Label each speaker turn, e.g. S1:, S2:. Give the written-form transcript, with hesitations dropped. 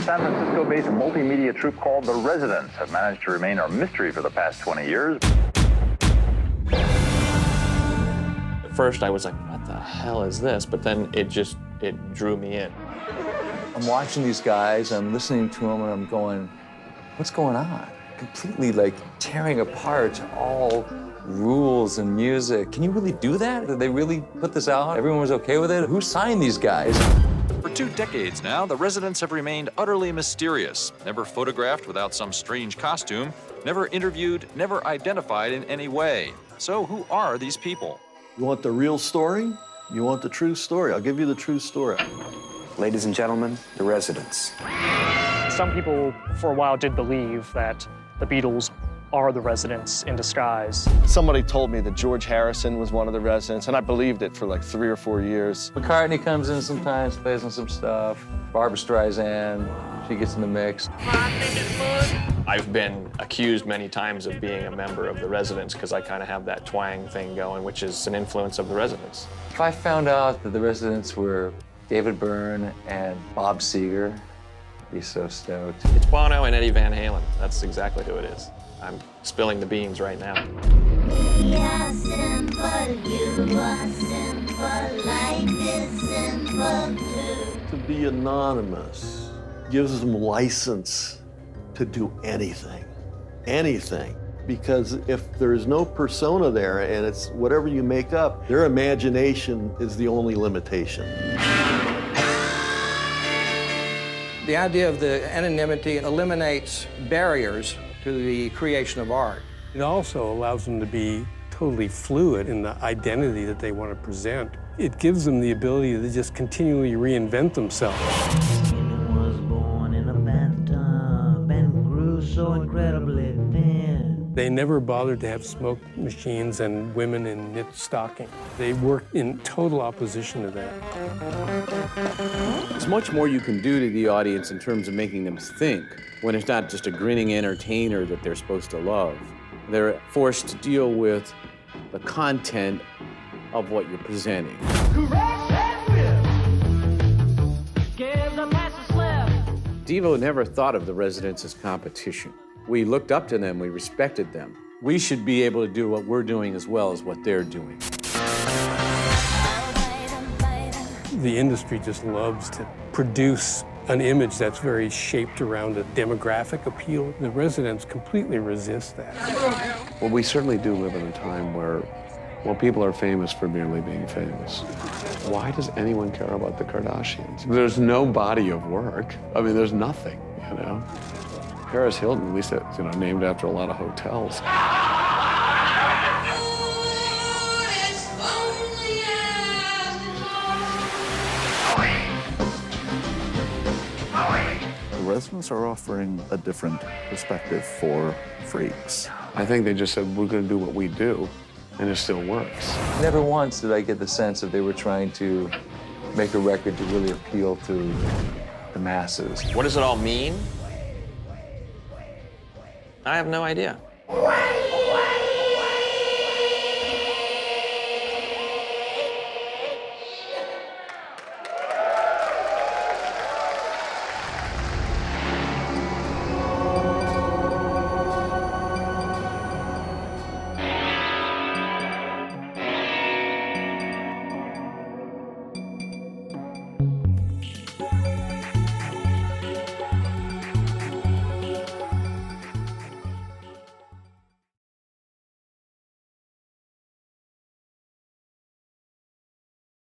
S1: San Francisco-based multimedia troupe called The Residents have managed to remain a mystery for the past 20 years.
S2: At first, I was like, what the hell is this? But then it drew me in.
S3: I'm watching these guys, I'm listening to them, and I'm going, what's going on? Completely, like, tearing apart all rules and music. Can you really do that? Did they really put this out? Everyone was okay with it? Who signed these guys?
S4: For 2 decades now, the Residents have remained utterly mysterious, never photographed without some strange costume, never interviewed, never identified in any way. So who are these people?
S5: You want the real story? You want the true story? I'll give you the true story.
S6: Ladies and gentlemen, the Residents.
S7: Some people for a while did believe that the Beatles are the Residents in disguise.
S8: Somebody told me that George Harrison was one of the Residents, and I believed it for like 3 or 4 years.
S3: McCartney comes in sometimes, plays on some stuff. Barbra Streisand, she gets in the mix.
S2: I've been accused many times of being a member of the Residents because I kind of have that twang thing going, which is an influence of the Residents.
S3: If I found out that the Residents were David Byrne and Bob Seger, I'd be so stoked.
S2: It's Bono and Eddie Van Halen. That's exactly who it is. I'm spilling the beans right now.
S9: We are simple, you are simple, life is simple too.
S5: To be anonymous gives them license to do anything, anything. Because if there's no persona there and it's whatever you make up, their imagination is the only limitation.
S10: The idea of the anonymity eliminates barriers to the creation of art.
S11: It also allows them to be totally fluid in the identity that they want to present. It gives them the ability to just continually reinvent themselves.
S9: Was born in a bathtub and grew so incredibly thin.
S11: They never bothered to have smoke machines and women in knit stocking. They worked in total opposition to that.
S12: There's much more you can do to the audience in terms of making them think when it's not just a grinning entertainer that they're supposed to love. They're forced to deal with the content of what you're presenting. Devo never thought of the Residents as competition. We looked up to them, we respected them. We should be able to do what we're doing as well as what they're doing.
S11: The industry just loves to produce an image that's very shaped around a demographic appeal. The Residents completely resist that.
S13: Well, we certainly do live in a time where, well, people are famous for merely being famous. Why does anyone care about the Kardashians? There's no body of work. I mean, there's nothing, you know? Paris Hilton, at least it's, named after a lot of hotels.
S14: The Residents are offering a different perspective for freaks.
S13: I think they just said, we're going to do what we do, and it still works.
S3: Never once did I get the sense that they were trying to make a record to really appeal to the masses.
S2: What does it all mean? I have no idea.